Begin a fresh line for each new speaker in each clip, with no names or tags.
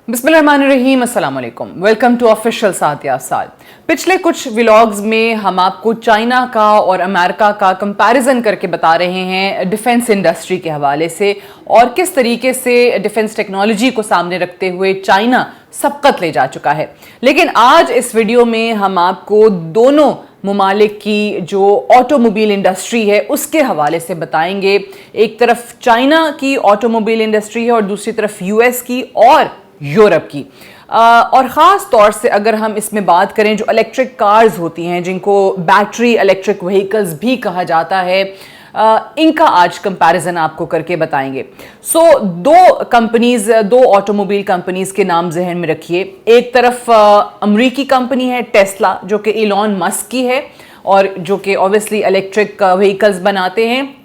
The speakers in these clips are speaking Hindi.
बिस्मिल्लाहिर्रहमानिर्रहीम, अस्सलाम वालेकुम। वेलकम टू ऑफिशियल सातिया साल। पिछले कुछ व्लॉग्स में हम आपको चाइना का और अमेरिका का कंपैरिजन करके बता रहे हैं डिफेंस इंडस्ट्री के हवाले से, और किस तरीके से डिफेंस टेक्नोलॉजी को सामने रखते हुए चाइना सबकत ले जा चुका है। लेकिन आज इस वीडियो में हम आपको दोनों मुमालिक की जो ऑटोमोबाइल इंडस्ट्री है उसके हवाले से बताएंगे। एक तरफ चाइना की ऑटोमोबाइल इंडस्ट्री है और दूसरी तरफ यूएस की और यूरोप की। और ख़ास तौर से अगर हम इसमें बात करें जो इलेक्ट्रिक कार्स होती हैं, जिनको बैटरी इलेक्ट्रिक व्हीकल्स भी कहा जाता है, इनका आज कंपैरिजन आपको करके बताएंगे। दो ऑटोमोबाइल कंपनीज के नाम जहन में रखिए। एक तरफ अमरीकी कंपनी है टेस्ला, जो कि इलॉन मस्क की है और जो कि ऑब्वियसली इलेक्ट्रिक व्हीकल्स बनाते हैं,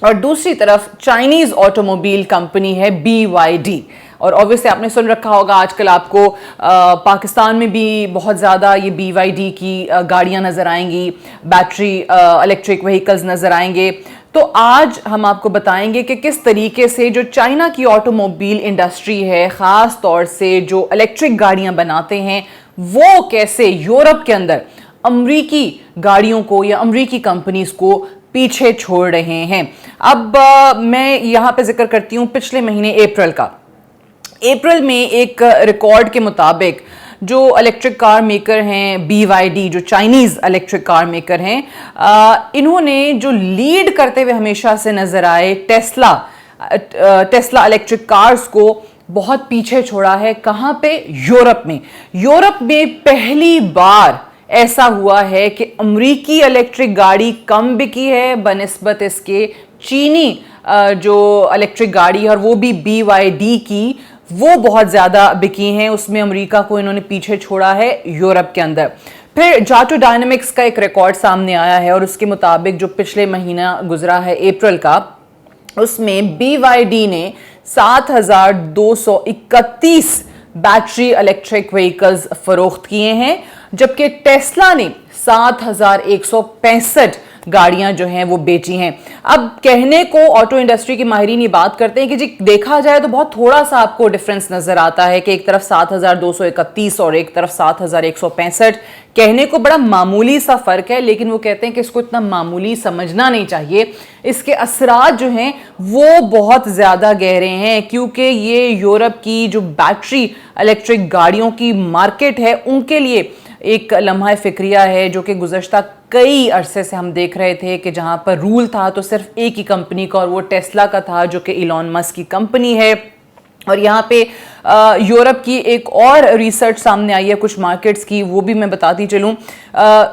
और दूसरी तरफ चाइनीज ऑटोमोबाइल कंपनी है BYD। और ऑब्वियसली आपने सुन रखा होगा, आजकल आपको पाकिस्तान में भी बहुत ज़्यादा ये BYD की गाड़ियाँ नज़र आएंगी, बैटरी इलेक्ट्रिक व्हीकल्स नज़र आएंगे। तो आज हम आपको बताएंगे कि किस तरीके से जो चाइना की ऑटोमोबाइल इंडस्ट्री है, ख़ास तौर से जो इलेक्ट्रिक गाड़ियाँ बनाते हैं, वो कैसे यूरोप के अंदर अमरीकी गाड़ियों को या अमरीकी कंपनीज को पीछे छोड़ रहे हैं। अब मैं यहाँ पे जिक्र करती हूँ पिछले महीने अप्रैल में एक रिकॉर्ड के मुताबिक जो इलेक्ट्रिक कार मेकर हैं BYD, जो चाइनीज़ इलेक्ट्रिक कार मेकर हैं, इन्होंने जो लीड करते हुए हमेशा से नज़र आए टेस्ला इलेक्ट्रिक कार्स को बहुत पीछे छोड़ा है। कहाँ पे? यूरोप में। यूरोप में पहली बार ऐसा हुआ है कि अमरीकी इलेक्ट्रिक गाड़ी कम बिकी है बनिस्बत इसके चीनी जो इलेक्ट्रिक गाड़ी है, और वो भी BYD की, वो बहुत ज़्यादा बिकी हैं। उसमें अमेरिका को इन्होंने पीछे छोड़ा है यूरोप के अंदर। फिर जाटो डायनामिक्स का एक रिकॉर्ड सामने आया है, और उसके मुताबिक जो पिछले महीना गुजरा है अप्रैल का, उसमें BYD ने 7,231 बैटरी इलेक्ट्रिक व्हीकल्स फरोख्त किए हैं, जबकि टेस्ला ने 7,165 गाड़ियां जो हैं वो बेची हैं। अब कहने को ऑटो इंडस्ट्री के माहिरीन ये बात करते हैं कि जी देखा जाए तो बहुत थोड़ा सा आपको डिफरेंस नजर आता है कि एक तरफ 7,231 और एक तरफ 7,165। कहने को बड़ा मामूली सा फर्क है, लेकिन वो कहते हैं कि इसको इतना मामूली समझना नहीं चाहिए। इसके असरात जो हैं वो बहुत ज्यादा गहरे हैं, क्योंकि ये यूरोप की जो बैटरी इलेक्ट्रिक गाड़ियों की मार्केट है उनके लिए एक लम्हा फिक्रिया है, जो कि गुज़श्ता कई अरसे से हम देख रहे थे कि जहां पर रूल था तो सिर्फ एक ही कंपनी का, और वो टेस्ला का था, जो कि इलॉन मस्क की कंपनी है। और यहाँ पे यूरोप की एक और रिसर्च सामने आई है कुछ मार्केट्स की, वो भी मैं बताती चलूँ।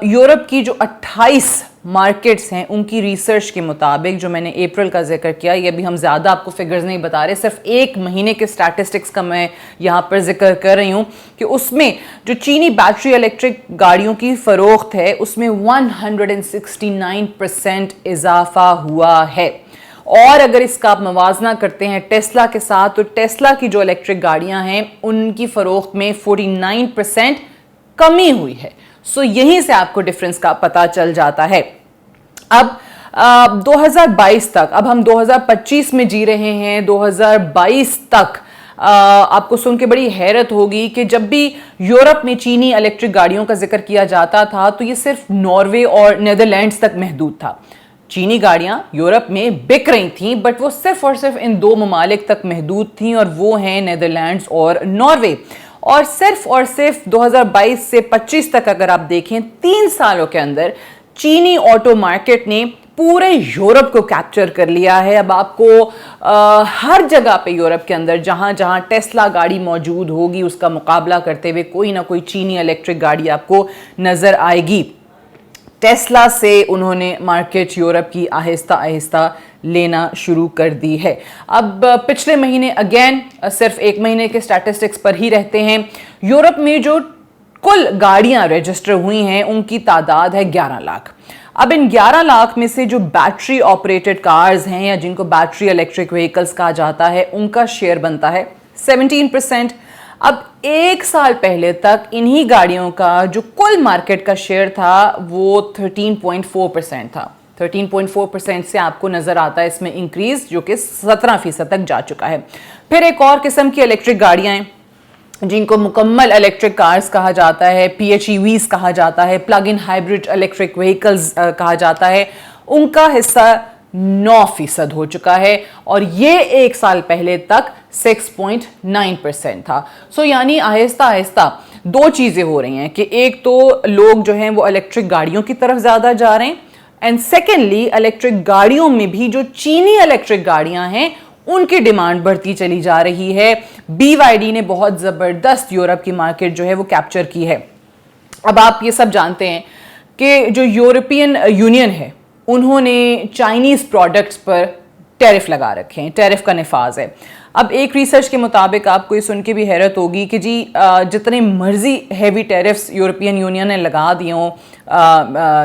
यूरोप की जो 28 मार्केट्स हैं उनकी रिसर्च के मुताबिक, जो मैंने अप्रैल का जिक्र किया, ये भी हम ज़्यादा आपको फिगर्स नहीं बता रहे, सिर्फ एक महीने के स्टैटिस्टिक्स का मैं यहाँ पर जिक्र कर रही हूँ, कि उसमें जो चीनी बैटरी इलेक्ट्रिक गाड़ियों की फ़रोख्त है उसमें 169% इजाफा हुआ है। और अगर इसका आप मवाजना करते हैं टेस्ला के साथ, तो टेस्ला की जो इलेक्ट्रिक गाड़ियां हैं उनकी फरोख्त में 49% कमी हुई है। सो यहीं से आपको डिफरेंस का पता चल जाता है। अब 2022 तक, अब हम 2025 में जी रहे हैं, 2022 तक आपको सुन के बड़ी हैरत होगी कि जब भी यूरोप में चीनी इलेक्ट्रिक गाड़ियों का जिक्र किया जाता था तो ये सिर्फ नॉर्वे और नीदरलैंड्स तक महदूद था। चीनी गाड़ियां यूरोप में बिक रही थीं, बट वो सिर्फ और सिर्फ इन दो ममालिक तक महदूद थीं, और वो हैं नीदरलैंड्स और नॉर्वे। और सिर्फ 2022 से 25 तक अगर आप देखें, 3 सालों के अंदर चीनी ऑटो मार्केट ने पूरे यूरोप को कैप्चर कर लिया है। अब आपको हर जगह पे यूरोप के अंदर जहां जहां टेस्ला गाड़ी मौजूद होगी, उसका मुकाबला करते हुए कोई ना कोई चीनी इलेक्ट्रिक गाड़ी आपको नजर आएगी। टेस्ला से उन्होंने मार्केट यूरोप की आहिस्ता आहिस्ता लेना शुरू कर दी है। अब पिछले महीने अगेन सिर्फ एक महीने के स्टैटिस्टिक्स पर ही रहते हैं, यूरोप में जो कुल गाड़ियां रजिस्टर हुई हैं उनकी तादाद है 11 लाख। अब इन 11 लाख में से जो बैटरी ऑपरेटेड कार्स हैं, या जिनको बैटरी इलेक्ट्रिक व्हीकल्स कहा जाता है, उनका शेयर बनता है 17%। अब एक साल पहले तक इन्हीं गाड़ियों का जो कुल मार्केट का शेयर था वो 13.4% था। 13.4% से आपको नजर आता है इसमें इंक्रीज, जो कि 17% तक जा चुका है। फिर एक और किस्म की इलेक्ट्रिक गाड़ियां हैं जिनको मुकम्मल इलेक्ट्रिक कार्स कहा जाता है, PHEVs कहा जाता है, plug in hybrid electric vehicles कहा जाता है, उनका हिस्सा 9% हो चुका है और ये एक साल पहले तक 6.9% था। सो यानी आहिस्ता आहिस्ता दो चीज़ें हो रही हैं कि एक तो लोग जो हैं वो इलेक्ट्रिक गाड़ियों की तरफ ज़्यादा जा रहे हैं, एंड सेकेंडली इलेक्ट्रिक गाड़ियों में भी जो चीनी इलेक्ट्रिक गाड़ियां हैं उनकी डिमांड बढ़ती चली जा रही है। BYD ने बहुत ज़बरदस्त यूरोप की मार्केट जो है वो कैप्चर की है। अब आप ये सब जानते हैं कि जो यूरोपियन यूनियन है उन्होंने चाइनीज़ प्रोडक्ट्स पर टैरिफ लगा रखे हैं, टैरिफ का नफाज है। अब एक रिसर्च के मुताबिक आपको ये सुन के भी हैरत होगी कि जी जितने मर्जी हैवी टैरिफ्स यूरोपियन यूनियन ने लगा दिए हों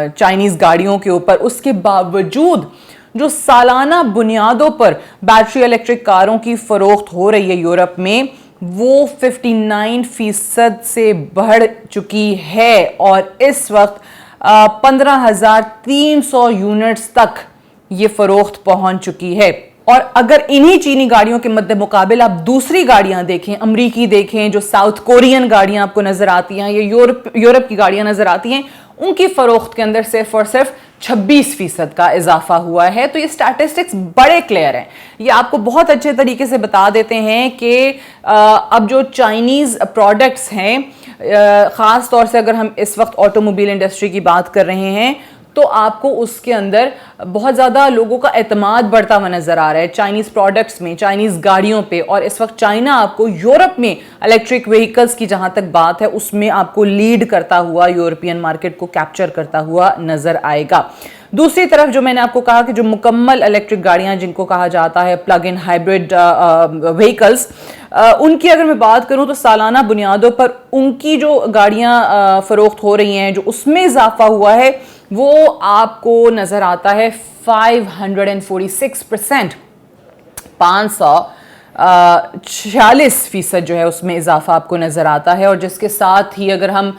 चाइनीज़ गाड़ियों के ऊपर, उसके बावजूद जो सालाना बुनियादों पर बैटरी इलेक्ट्रिक कारों की फरोख्त हो रही है यूरोप में, वो 59% से बढ़ चुकी है और इस वक्त 15,300 यूनिट्स तक ये फरोख्त पहुंच चुकी है। और अगर इन्हीं चीनी गाड़ियों के मद्दे मुकाबिल आप दूसरी गाड़ियां देखें, अमरीकी देखें, जो साउथ कोरियन गाड़ियां आपको नजर आती हैं या यूरोप की गाड़ियां नजर आती हैं, उनकी फरोख्त के अंदर सिर्फ और सिर्फ 26% का इजाफा हुआ है। तो ये स्टैटिस्टिक्स बड़े क्लियर हैं, ये आपको बहुत अच्छे तरीके से बता देते हैं कि अब जो चाइनीज प्रोडक्ट्स हैं, ख़ास तौर से अगर हम इस वक्त ऑटोमोबाइल इंडस्ट्री की बात कर रहे हैं, तो आपको उसके अंदर बहुत ज़्यादा लोगों का एतमाद बढ़ता हुआ नज़र आ रहा है चाइनीज़ प्रोडक्ट्स में, चाइनीज़ गाड़ियों पे। और इस वक्त चाइना आपको यूरोप में इलेक्ट्रिक व्हीकल्स की जहाँ तक बात है उसमें आपको लीड करता हुआ, यूरोपियन मार्केट को कैप्चर करता हुआ नज़र आएगा। दूसरी तरफ जो मैंने आपको कहा कि जो मुकम्मल इलेक्ट्रिक गाड़ियाँ जिनको कहा जाता है प्लग इन हाइब्रिड व्हीकल्स, उनकी अगर मैं बात करूं तो सालाना बुनियादों पर उनकी जो गाड़ियां फरोख्त हो रही हैं, जो उसमें इजाफा हुआ है, वो आपको नज़र आता है 546%, 546% जो है उसमें इजाफा आपको नज़र आता है। और जिसके साथ ही अगर हम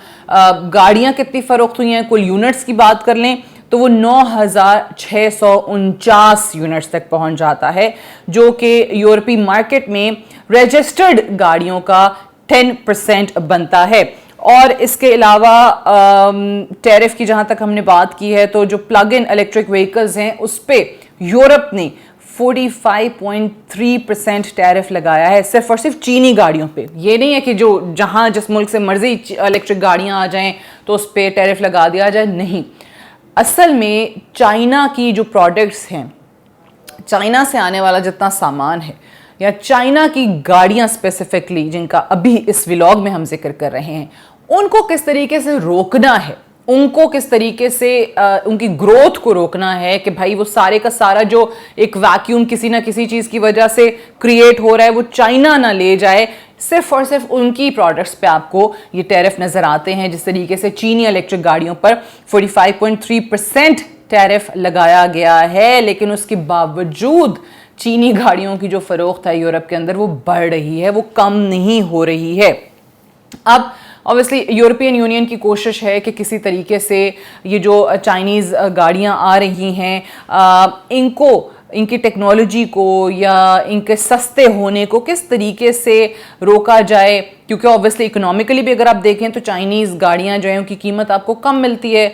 गाड़ियां कितनी फरोख्त हुई हैं, कुल यूनिट्स की बात कर लें, तो वो 9,649 यूनिट्स तक पहुंच जाता है, जो कि यूरोपीय मार्केट में रजिस्टर्ड गाड़ियों का 10% बनता है। और इसके अलावा टैरिफ की जहां तक हमने बात की है, तो जो प्लग इन इलेक्ट्रिक व्हीकल्स हैं उस पर यूरोप ने 45.3% टैरिफ लगाया है, सिर्फ और सिर्फ चीनी गाड़ियों पे। ये नहीं है कि जो जहां जिस मुल्क से मर्जी इलेक्ट्रिक गाड़ियां आ जाएं तो उस पर टैरिफ लगा दिया जाए, नहीं। असल में चाइना की जो प्रोडक्ट्स हैं, चाइना से आने वाला जितना सामान है, या चाइना की गाड़ियां स्पेसिफिकली जिनका अभी इस व्लॉग में हम जिक्र कर रहे हैं, उनको किस तरीके से रोकना है, उनको किस तरीके से उनकी ग्रोथ को रोकना है कि भाई वो सारे का सारा जो एक वैक्यूम किसी ना किसी चीज़ की वजह से क्रिएट हो रहा है वो चाइना ना ले जाए। सिर्फ और सिर्फ उनकी प्रोडक्ट्स पे आपको ये टैरिफ नज़र आते हैं। जिस तरीके से चीनी इलेक्ट्रिक गाड़ियों पर 45.3% टैरिफ लगाया गया है, लेकिन उसके बावजूद चीनी गाड़ियों की जो फरोख्त है यूरोप के अंदर वो बढ़ रही है, वो कम नहीं हो रही है। अब ऑब्वियसली यूरोपियन यूनियन की कोशिश है कि किसी तरीके से ये जो चाइनीज़ गाड़ियां आ रही हैं, इनकी टेक्नोलॉजी को या इनके सस्ते होने को किस तरीके से रोका जाए, क्योंकि ऑब्वियसली इकोनॉमिकली भी अगर आप देखें तो चाइनीज़ गाड़ियां जो हैं उनकी कीमत आपको कम मिलती है,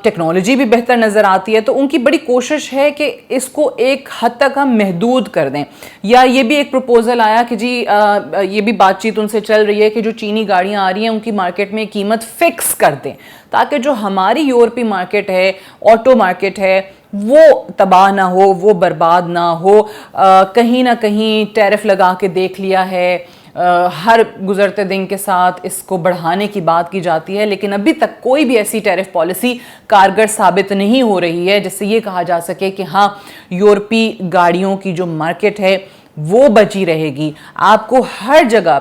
टेक्नोलॉजी भी बेहतर नज़र आती है। तो उनकी बड़ी कोशिश है कि इसको एक हद तक हम महदूद कर दें। या ये भी एक प्रपोजल आया कि जी ये भी बातचीत उनसे चल रही है कि जो चीनी गाड़ियां आ रही हैं उनकी मार्केट में कीमत फिक्स कर दें, ताकि जो हमारी यूरोपीय मार्केट है, ऑटो मार्केट है, वो तबाह ना हो, वो बर्बाद ना हो। कहीं ना कहीं टैरिफ लगा के देख लिया है, हर गुजरते दिन के साथ इसको बढ़ाने की बात की जाती है, लेकिन अभी तक कोई भी ऐसी टैरिफ पॉलिसी कारगर साबित नहीं हो रही है जिससे ये कहा जा सके कि हाँ यूरोपीय गाड़ियों की जो मार्केट है वो बची रहेगी। आपको हर जगह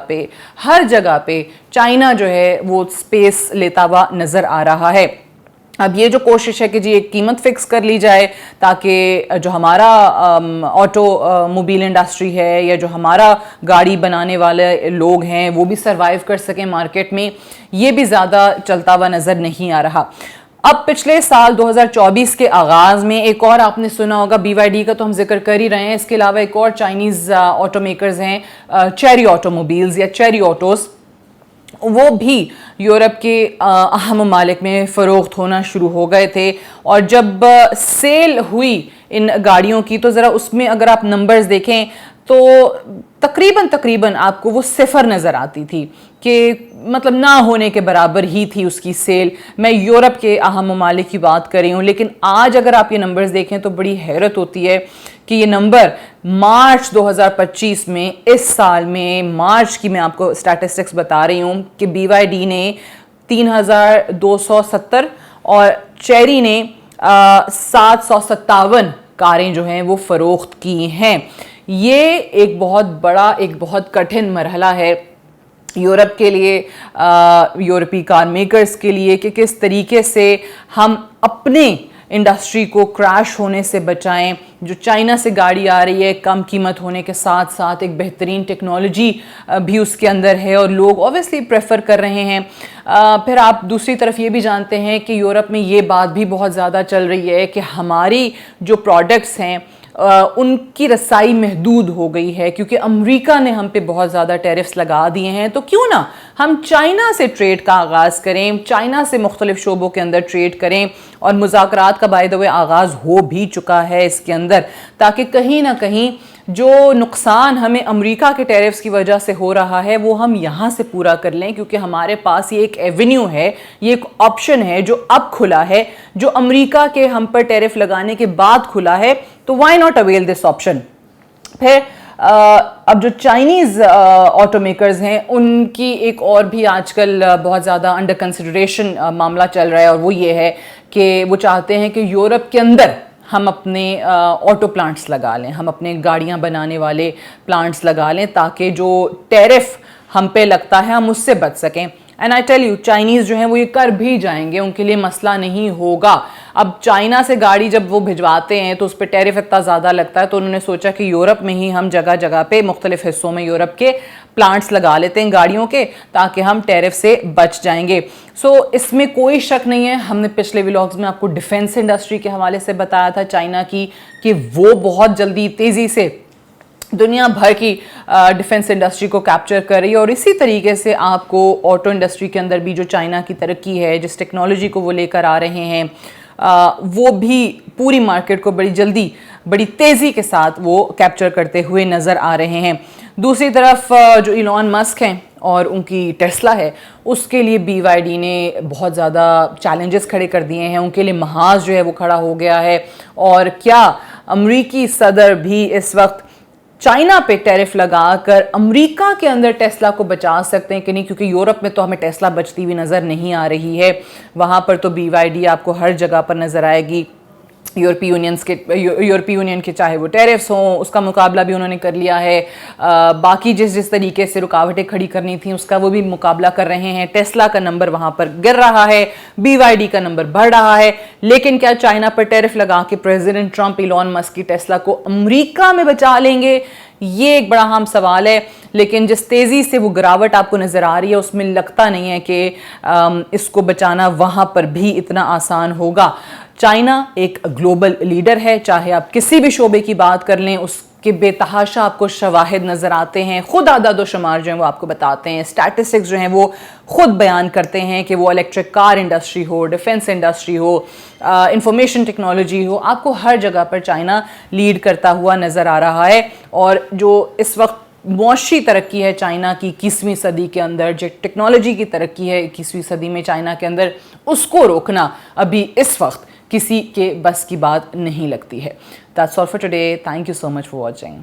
पे चाइना जो है वो स्पेस लेता हुआ नज़र आ रहा है। अब ये जो कोशिश है कि जी एक कीमत फिक्स कर ली जाए ताकि जो हमारा ऑटोमोबाइल इंडस्ट्री है या जो हमारा गाड़ी बनाने वाले लोग हैं वो भी सरवाइव कर सकें मार्केट में, ये भी ज़्यादा चलता हुआ नज़र नहीं आ रहा। अब पिछले साल 2024 के आगाज में एक और आपने सुना होगा, BYD का तो हम जिक्र कर ही रहे हैं, इसके अलावा एक और चाइनीज ऑटो मेकर्स हैं, चेरी ऑटोमोबाइल्स या चेरी ऑटोज, वो भी यूरोप के अहम ममालिक में फ़रोख्त होना शुरू हो गए थे। और जब सेल हुई इन गाड़ियों की तो ज़रा उसमें अगर आप नंबर्स देखें तो तकरीबन आपको वो सिफर नज़र आती थी कि मतलब ना होने के बराबर ही थी उसकी सेल। मैं यूरोप के अहम ममालिक की बात कर रही हूँ, लेकिन आज अगर आप ये नंबर्स देखें तो बड़ी हैरत होती है कि ये नंबर मार्च 2025 में, इस साल में मार्च की मैं आपको स्टैटिस्टिक्स बता रही हूँ कि BYD ने 3270 और चेरी ने 757 कारें जो हैं वो फ़रोख्त की हैं। ये एक बहुत बड़ा, एक बहुत कठिन मरहला है यूरोप के लिए, यूरोपीय कार मेकर्स के लिए, कि किस तरीके से हम अपने इंडस्ट्री को क्रैश होने से बचाएं। जो चाइना से गाड़ी आ रही है कम कीमत होने के साथ साथ एक बेहतरीन टेक्नोलॉजी भी उसके अंदर है और लोग ऑब्वियसली प्रेफर कर रहे हैं। फिर आप दूसरी तरफ ये भी जानते हैं कि यूरोप में ये बात भी बहुत ज़्यादा चल रही है कि हमारी जो प्रोडक्ट्स हैं उनकी रसाई महदूद हो गई है, क्योंकि अमेरिका ने हम पे बहुत ज़्यादा टैरिफ्स लगा दिए हैं। तो क्यों ना हम चाइना से ट्रेड का आगाज़ करें, चाइना से मुख्तलिफ शोबों के अंदर ट्रेड करें, और मुज़ाकरात का बाय द वे आगाज़ हो भी चुका है इसके अंदर, ताकि कहीं ना कहीं जो नुकसान हमें अमेरिका के टैरिफ्स की वजह से हो रहा है वो हम यहाँ से पूरा कर लें, क्योंकि हमारे पास ये एक एवेन्यू है, ये एक ऑप्शन है जो अब खुला है, जो अमेरिका के हम पर टैरिफ लगाने के बाद खुला है। तो why not avail this option. फिर अब जो चाइनीज़ ऑटो मेकर्स हैं उनकी एक और भी आजकल बहुत ज़्यादा अंडर कंसिडरेशन मामला चल रहा है, और वो ये है कि वो चाहते हैं कि यूरोप के अंदर हम अपने ऑटो प्लांट्स लगा लें, हम अपने गाड़ियां बनाने वाले प्लांट्स लगा लें, ताकि जो टैरिफ हम पे लगता है हम उससे बच सकें। And I tell you, Chinese जो हैं वो ये कर भी जाएंगे, उनके लिए मसला नहीं होगा। अब चाइना से गाड़ी जब वो भिजवाते हैं तो उस पर टैरिफ इतना ज़्यादा लगता है, तो उन्होंने सोचा कि यूरोप में ही हम जगह जगह पे मुख्तलिफ हिस्सों में यूरोप के प्लांट्स लगा लेते हैं गाड़ियों के, ताकि हम टैरिफ से बच जाएंगे। सो इसमें कोई शक नहीं है। हमने पिछले व्लॉग्स में आपको डिफेंस इंडस्ट्री के हवाले से बताया था चाइना की, कि वो बहुत जल्दी तेज़ी से दुनिया भर की डिफेंस इंडस्ट्री को कैप्चर कर रही है। और इसी तरीके से आपको ऑटो इंडस्ट्री के अंदर भी जो चाइना की तरक्की है, जिस टेक्नोलॉजी को वो लेकर आ रहे हैं, वो भी पूरी मार्केट को बड़ी जल्दी, बड़ी तेज़ी के साथ वो कैप्चर करते हुए नज़र आ रहे हैं। दूसरी तरफ जो इलॉन मस्क हैं और उनकी टेस्ला है, उसके लिए BYD ने बहुत ज़्यादा चैलेंजेस खड़े कर दिए हैं, उनके लिए महाज जो है वो खड़ा हो गया है। और क्या अमरीकी सदर भी इस वक्त चाइना पे टैरिफ लगाकर अमेरिका के अंदर टेस्ला को बचा सकते हैं कि नहीं, क्योंकि यूरोप में तो हमें टेस्ला बचती हुई नज़र नहीं आ रही है, वहाँ पर तो BYD आपको हर जगह पर नज़र आएगी। यूरोपीय यूनियन के चाहे वो टैरिफ्स हों, उसका मुकाबला भी उन्होंने कर लिया है। बाकी जिस तरीके से रुकावटें खड़ी करनी थी उसका वो भी मुकाबला कर रहे हैं। टेस्ला का नंबर वहाँ पर गिर रहा है, BYD का नंबर बढ़ रहा है। लेकिन क्या चाइना पर टैरिफ लगा के प्रेसिडेंट ट्रंप इलॉन मस्क की टेस्ला को अमेरिका में बचा लेंगे? ये एक बड़ा अहम सवाल है। लेकिन जिस तेज़ी से वो गिरावट आपको नज़र आ रही है उसमें लगता नहीं है कि इसको बचाना वहाँ पर भी इतना आसान होगा। चाइना एक ग्लोबल लीडर है, चाहे आप किसी भी शोबे की बात कर लें, उसके बेतहाशा आपको शवाहिद नज़र आते हैं। खुद आदाद शुमार जो हैं वो आपको बताते हैं, स्टैटिस्टिक्स जो हैं वो खुद बयान करते हैं कि वो इलेक्ट्रिक कार इंडस्ट्री हो, डिफेंस इंडस्ट्री हो, इंफॉर्मेशन टेक्नोलॉजी हो, आपको हर जगह पर चाइना लीड करता हुआ नज़र आ रहा है। और जो इस वक्त मुआशी तरक्की है चाइना की 21वीं सदी के अंदर, जो टेक्नोलॉजी की तरक्की है 21वीं सदी में चाइना के अंदर, उसको रोकना अभी इस वक्त किसी के बस की बात नहीं लगती है। That's all for today. Thank you so much for watching.